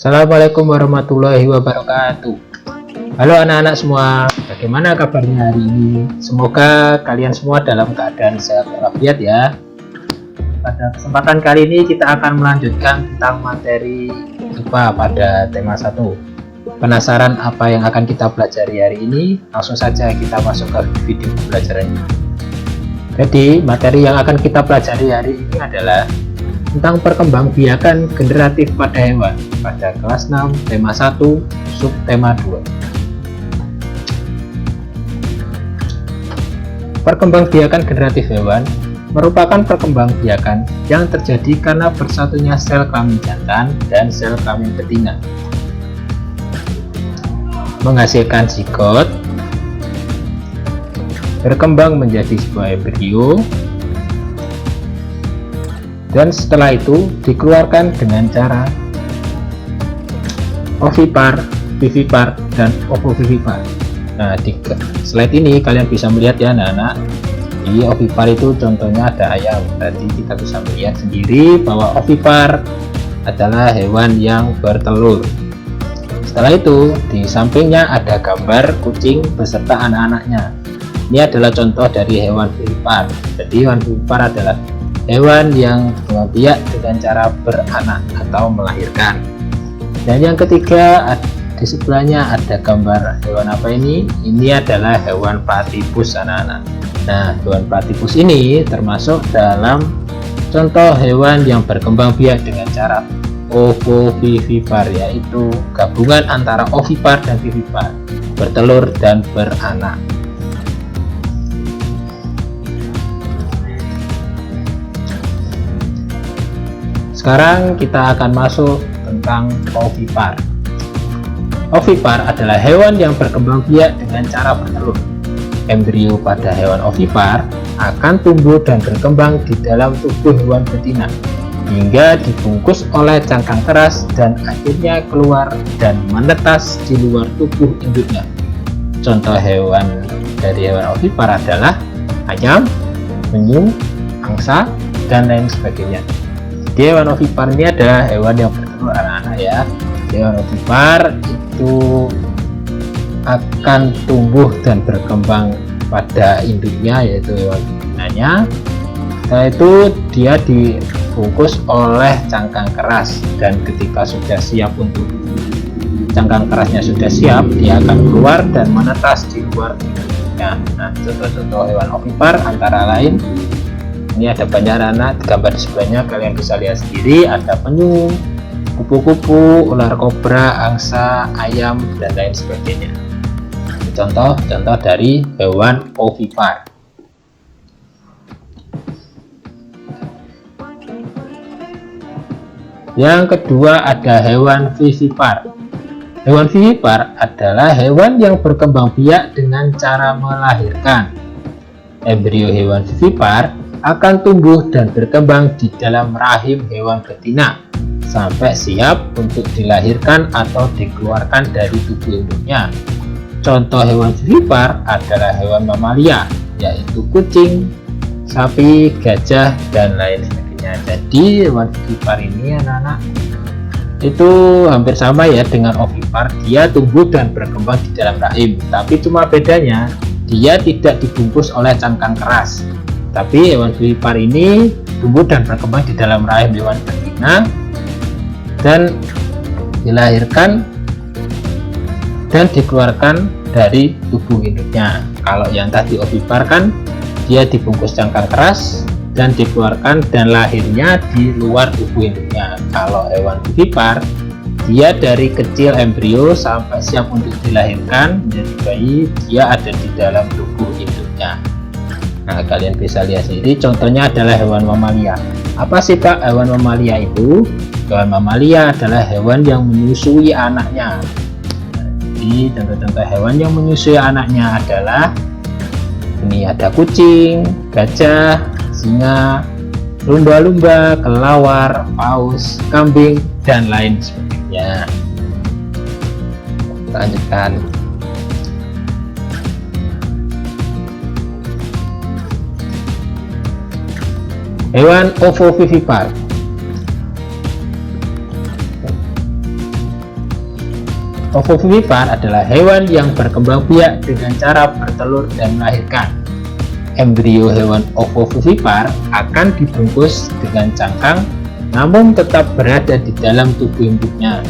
Assalamualaikum warahmatullahi wabarakatuh. Halo anak-anak semua, bagaimana kabarnya hari ini? Semoga kalian semua dalam keadaan sehat walafiat ya. Pada kesempatan kali ini kita akan melanjutkan tentang materi IPA pada tema 1. Penasaran apa yang akan kita pelajari hari ini? Langsung saja kita masuk ke video pembelajarannya. Jadi materi yang akan kita pelajari hari ini adalah tentang perkembangbiakan generatif pada hewan pada kelas 6 tema 1 subtema 2. Perkembangbiakan generatif hewan merupakan perkembangbiakan yang terjadi karena bersatunya sel kelamin jantan dan sel kelamin betina, menghasilkan zigot, berkembang menjadi sebuah embrio, dan setelah itu dikeluarkan dengan cara ovipar, vivipar, dan ovovivipar. Nah, di slide ini kalian bisa melihat ya anak-anak, di ovipar itu contohnya ada ayam. Tadi kita bisa melihat sendiri bahwa ovipar adalah hewan yang bertelur. Setelah itu di sampingnya ada gambar kucing beserta anak-anaknya. Ini adalah contoh dari hewan vivipar. Jadi hewan vivipar adalah hewan yang berkembang biak dengan cara beranak atau melahirkan. Dan yang ketiga, di sebelahnya ada gambar hewan apa ini? Ini adalah hewan platypus anak-anak. Nah, hewan platypus ini termasuk dalam contoh hewan yang berkembang biak dengan cara ovovivipar, yaitu gabungan antara ovipar dan vivipar, bertelur dan beranak. Sekarang kita akan masuk tentang ovipar. Ovipar adalah hewan yang berkembang biak dengan cara bertelur. Embrio pada hewan ovipar akan tumbuh dan berkembang di dalam tubuh hewan betina hingga dibungkus oleh cangkang keras dan akhirnya keluar dan menetas di luar tubuh induknya. Contoh hewan dari hewan ovipar adalah ayam, penyu, angsa, dan lain sebagainya. Hewan ovipar ini adalah hewan yang bertelur anak-anak ya. Hewan ovipar itu akan tumbuh dan berkembang pada induknya, yaitu hewan betinanya. Setelah itu dia dibungkus oleh cangkang keras, dan ketika sudah siap untuk cangkang kerasnya sudah siap, dia akan keluar dan menetas di luar induknya. Nah, contoh-contoh hewan ovipar antara lain, ini ada banyak anak, gambar di sebelahnya kalian bisa lihat sendiri, ada penyu, kupu-kupu, ular kobra, angsa, ayam, dan lain sebagainya. Contoh-contoh dari hewan ovipar. Yang kedua ada hewan vivipar. Hewan vivipar adalah hewan yang berkembang biak dengan cara melahirkan. Embrio hewan vivipar akan tumbuh dan berkembang di dalam rahim hewan betina sampai siap untuk dilahirkan atau dikeluarkan dari tubuh induknya. Contoh hewan vivipar adalah hewan mamalia, yaitu kucing, sapi, gajah, dan lain sebagainya. Jadi hewan vivipar ini anak-anak itu hampir sama ya dengan ovipar, dia tumbuh dan berkembang di dalam rahim, tapi cuma bedanya dia tidak dibungkus oleh cangkang keras. Tapi hewan vivipar ini tumbuh dan berkembang di dalam rahim hewan betina dan dilahirkan dan dikeluarkan dari tubuh induknya. Kalau yang tadi ovipar kan dia dibungkus cangkang keras dan dikeluarkan dan lahirnya di luar tubuh induknya. Kalau hewan vivipar dia dari kecil embrio sampai siap untuk dilahirkan menjadi bayi, dia ada di dalam tubuh induknya. Nah, kalian bisa lihat sendiri, contohnya adalah hewan mamalia. Apa sih Pak hewan mamalia itu? Hewan mamalia adalah hewan yang menyusui anaknya. Jadi contoh-contoh hewan yang menyusui anaknya adalah ini, ada kucing, gajah, singa, lumba-lumba, kelawar, paus, kambing, dan lain sebagainya. Lanjutkan. Hewan ovovivipar. Ovovivipar adalah hewan yang berkembang biak dengan cara bertelur dan melahirkan. Embrio hewan ovovivipar akan dibungkus dengan cangkang namun tetap berada di dalam tubuh induknya.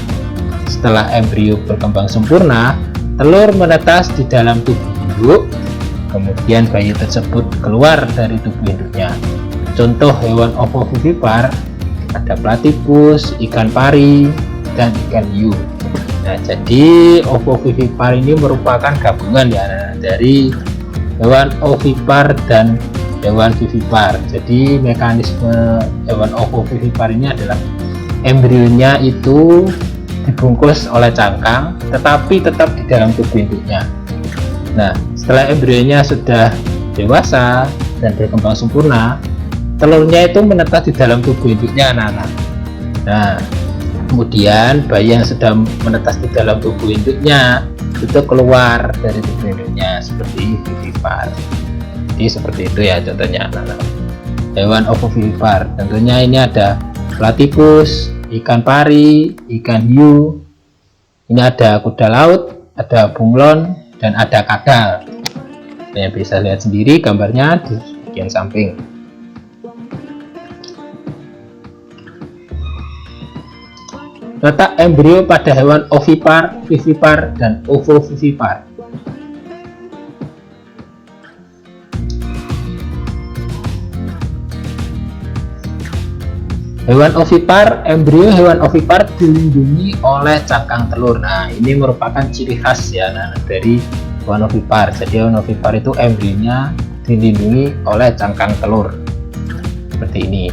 Setelah embrio berkembang sempurna, telur menetas di dalam tubuh induk, kemudian bayi tersebut keluar dari tubuh induknya. Contoh hewan ovovivipar ada platypus, ikan pari, dan ikan hiu. Nah, jadi ovovivipar ini merupakan gabungan ya dari hewan ovipar dan hewan vivipar. Jadi mekanisme hewan ovovivipar ini adalah embrionya itu dibungkus oleh cangkang tetapi tetap di dalam tubuh induknya. Nah, setelah embrionya sudah dewasa dan berkembang sempurna, telurnya itu menetas di dalam tubuh induknya anak-anak. Nah, kemudian bayi yang sedang menetas di dalam tubuh induknya itu keluar dari tubuh induknya seperti vivipar. Jadi seperti itu ya contohnya anak-anak. Hewan ovovivipar tentunya ini ada platypus, ikan pari, ikan hiu, ini ada kuda laut, ada bunglon, dan ada kadal. Kalian bisa lihat sendiri gambarnya di bagian samping. Letak embrio pada hewan ovipar, vivipar, dan ovovivipar. Hewan ovipar, embrio hewan ovipar dilindungi oleh cangkang telur. Nah, ini merupakan ciri khas ya dari hewan ovipar. Jadi hewan ovipar itu embrionya dilindungi oleh cangkang telur. Seperti ini.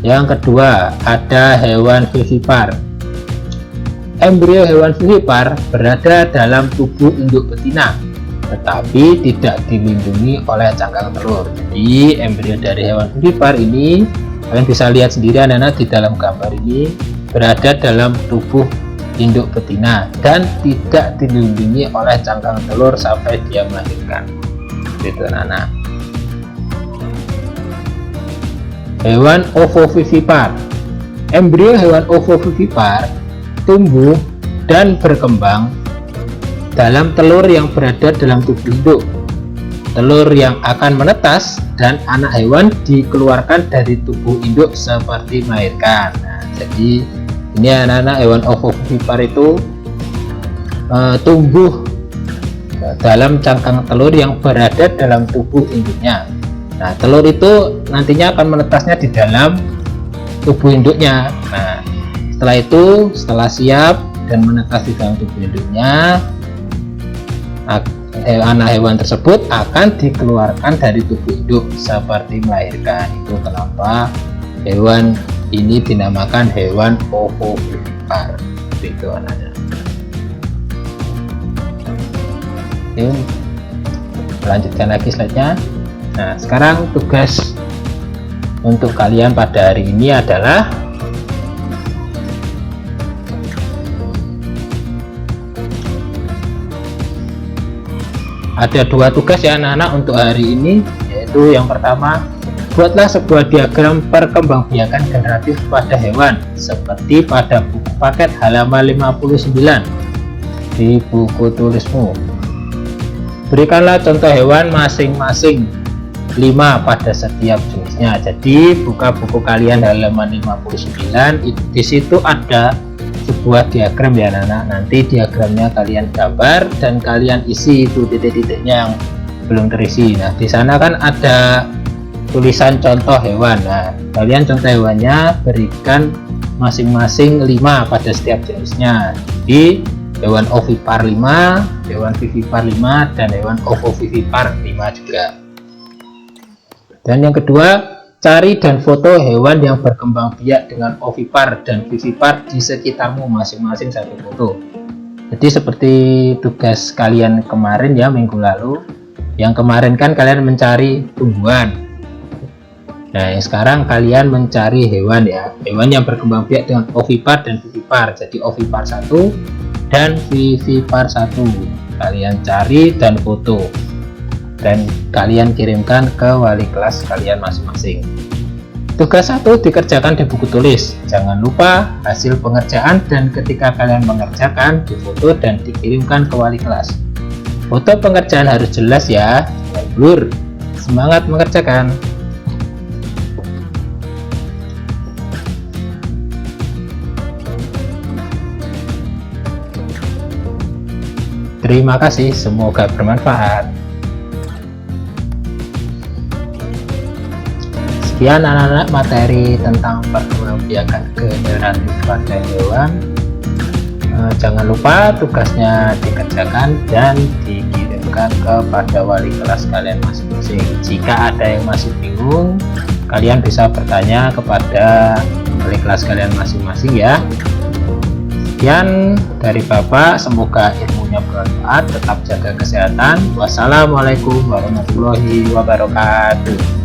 Yang kedua, ada hewan vivipar. Embrio hewan vivipar berada dalam tubuh induk betina, tetapi tidak dilindungi oleh cangkang telur. Jadi, embrio dari hewan vivipar ini, kalian bisa lihat sendiri anak-anak di dalam gambar ini, berada dalam tubuh induk betina dan tidak dilindungi oleh cangkang telur sampai dia melahirkan. Itu anak-anak. Hewan ovovivipar. Embrio hewan ovovivipar tumbuh dan berkembang dalam telur yang berada dalam tubuh induk. Telur yang akan menetas dan anak hewan dikeluarkan dari tubuh induk seperti melahirkan. Nah, jadi ini anak-anak hewan ovovivipar itu tumbuh dalam cangkang telur yang berada dalam tubuh induknya. Nah, telur itu nantinya akan menetasnya di dalam tubuh induknya. Nah, setelah itu, setelah siap dan menetas di dalam tubuh induknya, anak hewan tersebut akan dikeluarkan dari tubuh induk seperti melahirkan. Itu kenapa hewan ini dinamakan hewan ovovivipar. Itu anaknya. Yuk, lanjutkan lagi slide-nya. Nah, sekarang tugas untuk kalian pada hari ini adalah ada dua tugas ya anak-anak untuk hari ini, yaitu yang pertama, buatlah sebuah diagram perkembangbiakan generatif pada hewan seperti pada buku paket halaman 59 di buku tulismu. Berikanlah contoh hewan masing-masing 5 pada setiap jenisnya. Jadi buka buku kalian halaman 59, di situ ada sebuah diagram ya anak-anak. Nanti diagramnya kalian gambar dan kalian isi itu titik-titiknya yang belum terisi. Nah, di sana kan ada tulisan contoh hewan. Nah, kalian contoh hewannya berikan masing-masing 5 pada setiap jenisnya. Jadi hewan ovipar 5, hewan vivipar 5, dan hewan ovovivipar 5 juga. Dan yang kedua, cari dan foto hewan yang berkembang biak dengan ovipar dan vivipar di sekitarmu masing-masing satu foto. Jadi seperti tugas kalian kemarin ya, minggu lalu. Yang kemarin kan kalian mencari tumbuhan. Nah, yang sekarang kalian mencari hewan ya. Hewan yang berkembang biak dengan ovipar dan vivipar. Jadi ovipar 1 dan vivipar 1. Kalian cari dan foto. Dan kalian kirimkan ke wali kelas kalian masing-masing. Tugas 1 dikerjakan di buku tulis. Jangan lupa hasil pengerjaan dan ketika kalian mengerjakan difoto dan dikirimkan ke wali kelas. Foto pengerjaan harus jelas ya, jangan blur. Semangat mengerjakan. Terima kasih, semoga bermanfaat. Sekian anak-anak materi tentang perkembangbiakan generatif pada hewan. Jangan lupa tugasnya dikerjakan dan dikirimkan kepada wali kelas kalian masing-masing. Jika ada yang masih bingung, kalian bisa bertanya kepada wali kelas kalian masing-masing ya. Sekian dari Bapak, semoga ilmunya bermanfaat. Tetap jaga kesehatan. Wassalamualaikum warahmatullahi wabarakatuh.